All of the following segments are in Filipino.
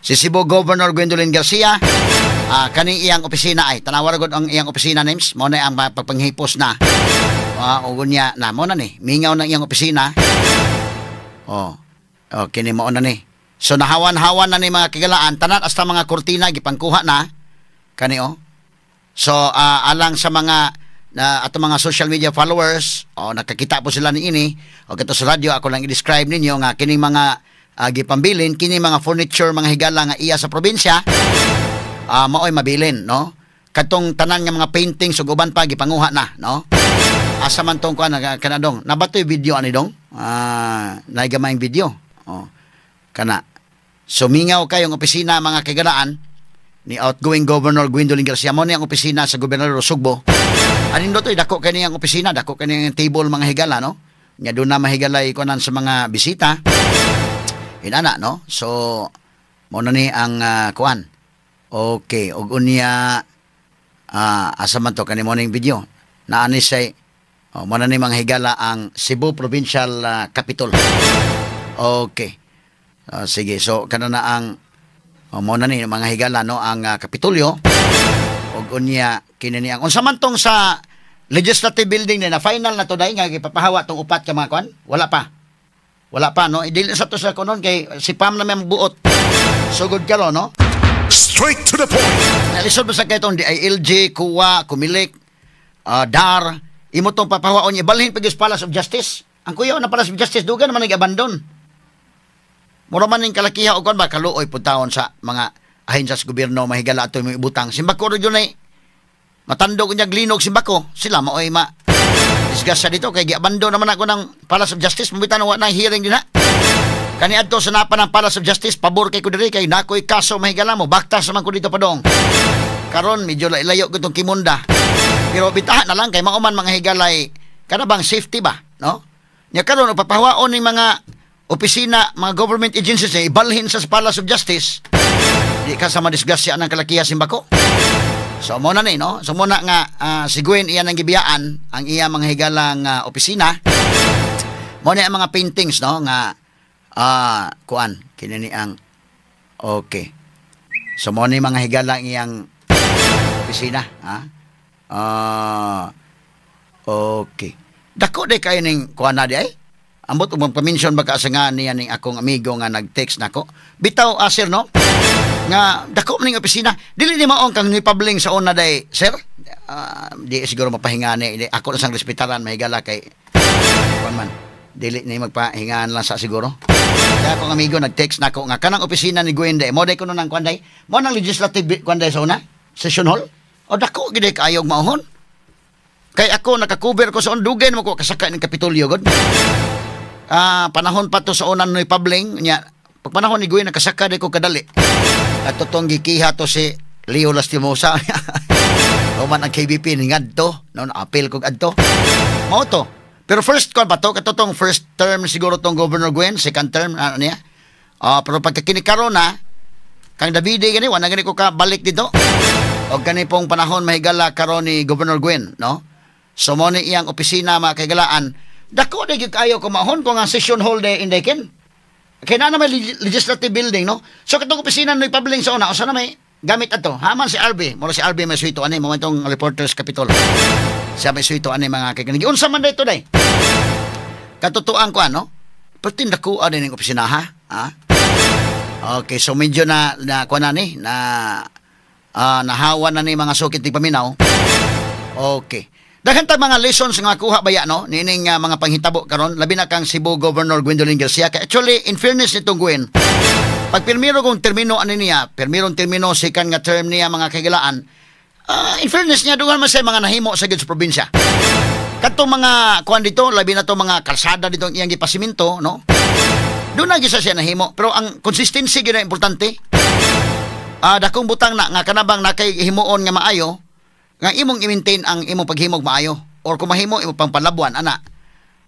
Si Cebu Governor Gwendolyn Garcia, kani iyang opisina ay tanawar gud ang iyang opisina names mo na ang pagpanghipos na. O gunya na mo na ni mingaw na iyang opisina. Kini mo na ni. So nahawan-hawan na ni mga kigalaan tanan hasta mga kurtina gipangkuha na kani So alang sa mga ato mga social media followers nakakita po sila ni ini kato sa radyo ako lang i-describe ninyo nga kini mga gipambilin kini mga furniture mga higala nga iya sa probinsya maoy mabilin no katong tanan nga mga paintings ug uban pa gipanguha na no asa man tong kuan kanadong nabatoy video ani dong naigamayng video kana sumingaw kayong opisina mga kigalaan ni outgoing Governor Gwendolyn Garcia mo ni ang opisina sa Gobernador Sugbo anin do to dako kani ang opisina dako kani ang table mga higala no nya do na mahigalay kunan sa mga bisita inana no so mo na ni ang kuan okay ug unya asa man to kani mo ning video naani say mo na ni mga higala ang Cebu Provincial Capitol okay sige so kana na ang mo na ni mga higala no ang Kapitolyo ug unya kini ang unsa man tong sa legislative building na final na to dai nga gipapahawa tong upat ka mga kuan wala pa no idili sa to sa kunon kay si Pam na may buot sugod karon no straight to the point nalisod ba sa kay tong DILG kuwa kumilik dar imo tong papahawaon ibalhin pagis Palace of Justice ang kuya na Palace of Justice dugan man nag-abandon mura man ning kalakiha og kon ba kaluoy putahon sa mga ahensya sa gobyerno mahigala ato mo ibutang simbako ro ay matandog unya glinog simbako sila maoy disgust dito kay giabandon naman ako ng Palace of Justice mubitan wa na hearing din ha kani adto sa napa ng Palace of Justice pabor kay ko diri kay nakoy kaso mahigala mo baktas man ko dito padong karon medyo layo ko tong kimunda pero bitahan na lang kay mauman mga higalay kana bang safety ba no nya karon papahawaon ning mga opisina, mga government agencies na ibalhin sa Palace of Justice, di ka sa madisgasya ng kalakiha simbako. So, muna ni, no? So, muna nga, si Gwen, iyan ang gibiyaan, ang iya mga higalang opisina. Muna ang mga paintings, no? Nga, kuan, kinini ang, okay. So, muna yung mga higalang iyang opisina, ha? Okay. Dako, di kayo ning kuan na di ay? Ambot umang pamention baka sa nga niya ning akong amigo nga nag-text nako. Bitaw sir no? Nga dako ning opisina. Dili ni maong kang nipabling sa una day, sir. Di siguro mapahingani. Ako na sang respetaran mahigala kay man. Dili ni magpahingaan lang sa siguro. Kaya akong amigo nag-text nako nga kanang opisina ni Gwende. Mo day kuno nang kwanday. Mo nang legislative kwanday sa una. Session hall. O dako gid kayog maohon. Kay ako nakakover ko sa undugen mo ko kasaka ning Kapitolyo god. Panahon pa to sa unan ni Pabling nya pag panahon ni Gwen nakasaka di ko kadali at totong gikiha to si Leo Lastimosa man ang KBP ni ngadto no appeal ko adto mao to pero first kon pa to katotong first term siguro tong Governor Gwen second term niya pero pagkakini karon na kang Davide gani wala gani ko ka balik dito og kani pong panahon mahigala karon ni Governor Gwen no so mo ni iyang opisina mga kagalaan dako na gyud kayo kumahon ko nga session hall de indekin. Kay na may legislative building no. So katong opisina ni Pabling sa una usa na may gamit ato. Haman si RB, mo si RB may suito ani mo itong Reporters Capitol. Siya may suito ani mga kay kanigi. Unsa man dito day? Katotoan ko ano? Pertin dako ani ning opisina ha. Okay, so medyo na kuan na ni na nahawa na ni mga sukit ni paminaw. Okay. Daghan ta mga lessons nga kuha baya no nining mga panghitabo karon labi na kang Cebu Governor Gwendolyn Garcia. Actually in fairness nitong Gwen pag pirmiro kong termino ano niya pirmirong termino second nga term niya mga kagalaan in fairness niya dugan man sa mga nahimo sa gid sa probinsya kadtong mga kuan dito labi na to mga kalsada dito iyang gipasiminto no do na gisa siya nahimo pero ang consistency gyud importante dakong butang na nga kanabang nakay himuon nga maayo nga imong i-maintain ang imong paghimog maayo or kung mahimo imo pang palabuan ana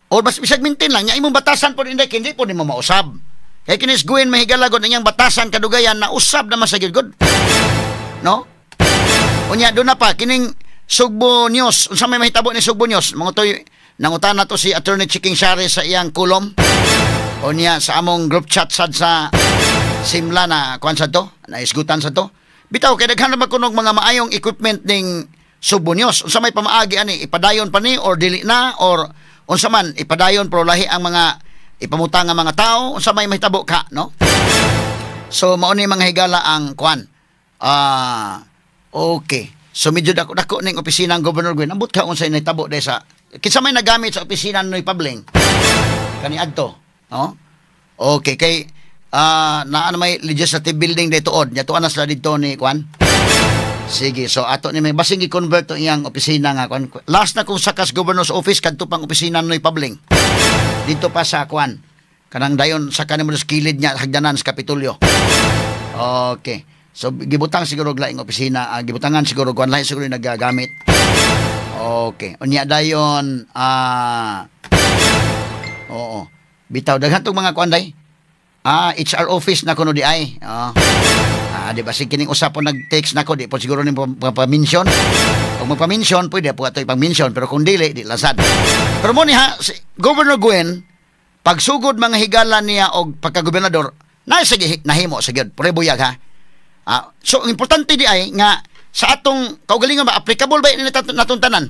or mas bisag maintain lang nya imong batasan pod hindi po nimo mausab kay kinis Gwen mahigala gud ang batasan kadugayan na usab na masagid gud no unya do na pa kining Sugbo News unsa may mahitabo ni Sugbo News mga toy nangutan na to si Attorney Chiking Shari sa iyang kolom unya sa among group chat sad sa simla na kuan sa to, na isgutan sa to. Bitaw kay daghan naman kunog mga maayong equipment ning Subo News. Unsa may pamaagi ani ipadayon pa ni or dili na or unsa man ipadayon pero lahi ang mga ipamutang nga mga tao unsa may mahitabo ka, no? So mao ni mga higala ang kuan. Okay. So medyo dako ning opisina ng Governor Gwen. Ambot ka unsay nahitabo dai sa kinsa may nagamit sa opisina ni Pabling. Kani adto, no? Okay kay naa may legislative building dito od. Nya tuan na sila dito ni kuan. Sige, so ato ni may basing i-convert to iyang opisina nga kuan. Last na kung sakas governor's office kadto pang opisina ni Pabling. Dito pa sa kuan. Kanang dayon sa kanimo sa kilid niya hagdanan sa Kapitolyo. Okay. So gibutang siguro laing opisina, gibutangan siguro kuan lain siguro nagagamit. Okay. Unya dayon oo. Bitaw daghan tong mga kuan day. HR office na kuno di ay. Di ba si kining usapon nag-text nako di po siguro ni pa-mention. Kung magpa-mention pwede po ato ipang-mention pero kung dili di lasad. Pero mo ni ha si Governor Gwen pagsugod mga higala niya og pagka-gobernador na sige nahimo sige prebuyag ha. So importante di ay nga sa atong kaugalingon ba applicable ba ini natong tanan?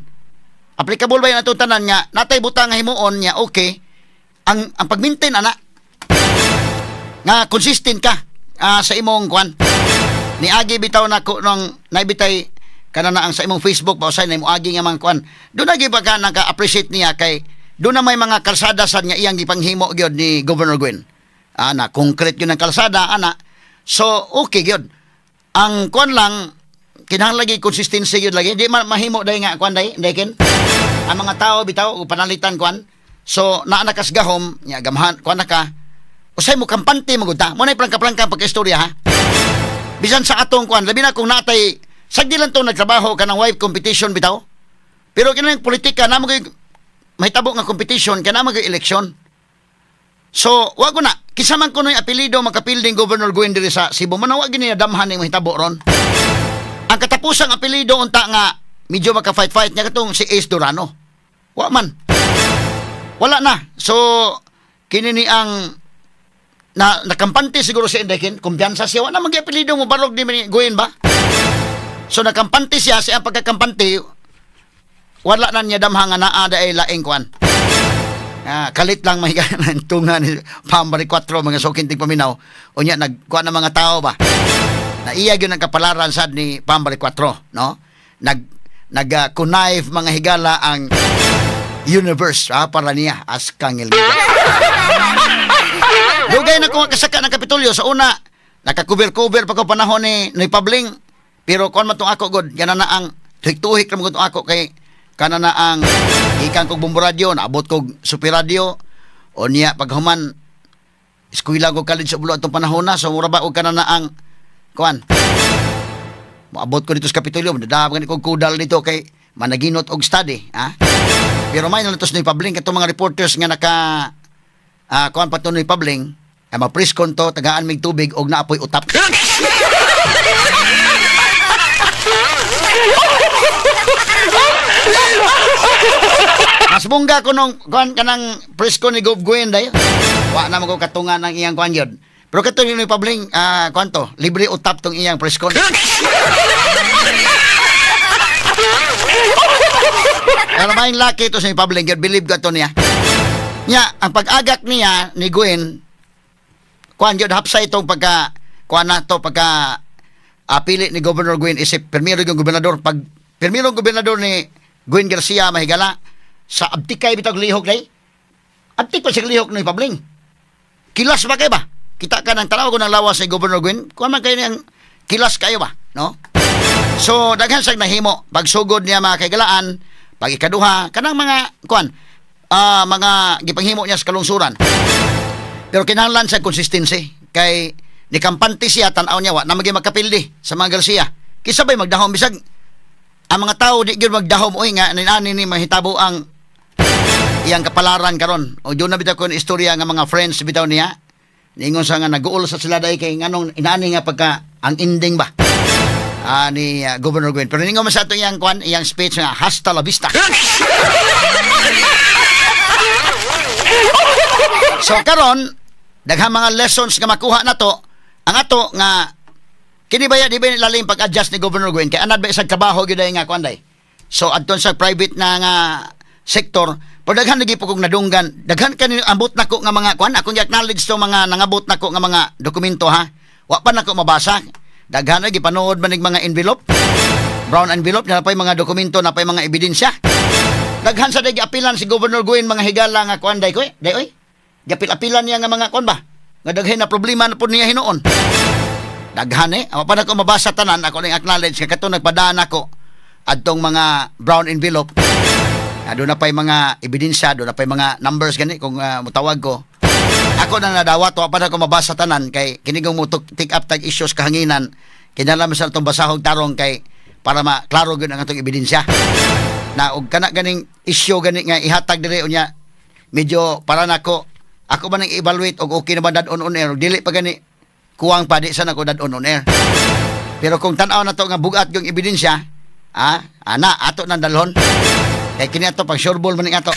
Applicable ba natong tanan nga natay butang nga himuon niya okay ang pag-maintain ana nga consistent ka sa imong kwan ni agi bitaw nako nang naibitay kana na ang sa imong Facebook ba usay na imo agi nga mga kwan do na gyud ka naka-appreciate niya kay do na may mga kalsada sad nga iyang gipanghimo gyud ni Governor Gwen na concrete yun ang kalsada ana so okay gyud ang kwan lang kinahanglan lagi consistency gyud lagi di mahimo day nga kwan day ken ang mga tao bitaw panalitan kwan so naa nakasgahom nya gamhan kwan naka usay mo kampante magunta mo na plangka-plangka pagka-istorya ha bisan sa atong kwan labi na kung natay sagdi lang to nagtrabaho kanang wife competition bitaw pero kinang politika na magay mahitabo nga competition kana magay eleksyon so wag ko na kisa man kuno yung apelyido makapilding Governor Gwen diri sa Cebu manawa gini damhan ning mahitabo ron ang katapusang apelyido unta nga medyo maka-fight nya katong si Ace Durano wa man wala na so kini ni ang nakampante siguro si Indekin, kumpiyansa siya, wala mag-apelido mo, barog di Gwen ba? So nakampante siya, siya ang pagkakampante, wala na niya damhang na ada ay laing kwan. Kalit lang mahiga ng tunga ni Pambari 4, mga sukinting paminaw, o niya, nagkuhan ng mga tao ba? Naiyag yun ang kapalaran sad ni Pambari 4, no? Nag-connive mga higala ang universe, para niya, as kangil. Dugay na ko kasaka ng Kapitolyo sa una naka-cover pa ko panahon ni Pabling pero kon man tong ako god kana na ang tuhik-tuhik ra mo tong ako kay kana na ang ikan kog bombo radyo naabot kog super radio o niya paghuman eskwela ko college sa bulo atong panahon na so mura ba og kana na ang kuan moabot ko dito sa Kapitolyo madadagan ko kudal dito kay managinot og study pero may nalatos ni Pabling katong mga reporters nga naka kuan patunoy Pabling ay ma-preskon to tagaan mig tubig og naapoy utap mas bungga ko nung kuan kanang preskon ni Gov Gwen day wa na mo ko katungan ng iyang kuan yun pero kato ni Pabling kuan to libre utap tong iyang preskon pero may laki to sa Pabling yun believe ko to niya nya ang pag-agak niya ni Gwen kuan gyud hapsay itong pagka kuan na to pagka pili ni Governor Gwen isip primero yung gobernador pag primero gobernador ni Gwen Garcia mahigala sa abtikay bitag lihok day abtik pa siya lihok ni Pabling kilas ba kay ba kita ka ng tanaw ko ng lawas ni Governor Gwen kuan man kayo niyang kilas kayo ba no so daghan sa nahimo pagsugod niya mga kaigalaan pag ikaduha kanang mga kuan mga gipanghimo niya sa kalungsuran. Pero kinahanglan sa consistency kay ni kampante siya tan-aw niya wa na magi makapildi sa mga Garcia. Kisa bay magdahom bisag ang mga tao di gyud magdahom oy nga ani ni mahitabo ang iyang kapalaran karon. O diyon na bitaw ko istorya nga mga friends bitaw niya. Ningon sa nga nag-uol sa sila day kay nganong inaani nga pagka ang ending ba ni Governor Gwen. Pero ningon man sa ato iyang kwan iyang speech nga hasta la vista. So karon daghang mga lessons nga makuha nato ang ato nga kini ba di ba lalim pag-adjust ni Governor Gwen kay anad ba isang trabaho gyud nga kuan day. So adton sa private na nga sektor, pero daghan lagi po kong nadunggan, daghan kanino ambot nako nga mga kuan, akong i-acknowledge to mga nangabot nako nga mga dokumento ha. Wa pa nako mabasa. Daghan lagi panood man mga envelope. Brown envelope na pay mga dokumento na pay mga ebidensya. Daghan sa day apilan si Governor Gwen mga higala nga kuan day ko. Day oy. Gapil-apilan niya nga mga kuan ba? Nga daghan na problema na po niya hinuon. Daghan awa pa nako mabasa tanan, ako ning acknowledge kay kato nagpadaan ako adtong mga brown envelope. Doon na pa'y mga ebidensya, doon na pa'y mga numbers gani kung mutawag ko. Ako na nadawat, pa na ko mabasa tanan kay kinigong mo take up tag issues kahanginan. Kinalaman sa itong basahog tarong kay para maklaro gud ang itong ebidensya. Na og kana ganing issue gani nga ihatag dire unya medyo para nako ako man nang evaluate og okay na ba dad on air dili pa gani kuwang pa di sa nako dad on air. Pero kung tan-aw na to nga bugat yung ebidensya, ana ato nang dalhon. Kay kini ato pag sureball man ning ato.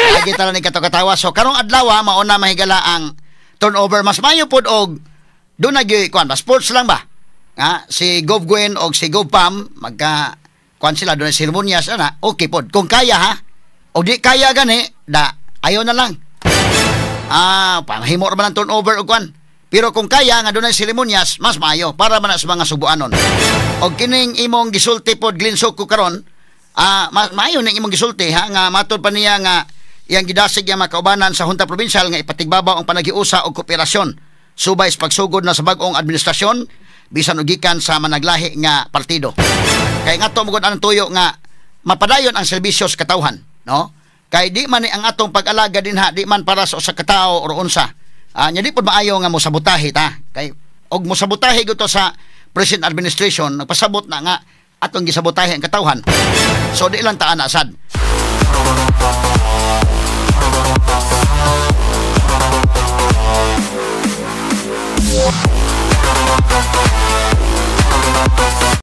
Lagi tala ni katawa. So karong adlaw mao na mahigala ang turnover mas mayo pod og do na gyud kuan ba sports lang ba? Si Gov Gwen og si Gov Pam magka kuan sila do na seremonyas ana. Okay pod. Kung kaya ha. O di kaya gani da ayo na lang. Pahimo ra man ang turnover og kuan. Pero kung kaya nga dunay seremonyas, mas maayo para man sa mga subuanon. Og kining imong gisulti pod glinsok ko karon, maayo ning imong gisulti ha nga matod pa niya nga iyang gidasig yang makaubanan sa Hunta Provincial nga ipatigbabaw ang panagiusa og kooperasyon subay sa pagsugod na sa bag-ong administrasyon bisan og gikan sa managlahi nga partido. Kay ngadto mo gud ang tuyo nga mapadayon ang serbisyo sa katawhan, no? Kay di man ang atong pag-alaga dinha di man para sa usa ka tawo or unsa. Nya di pod maayo nga mo sabotahe ta. Kay og mo sabotahe gud to sa present administration nagpasabot na nga atong gisabotahe ang katawhan. So di lang ta anasad.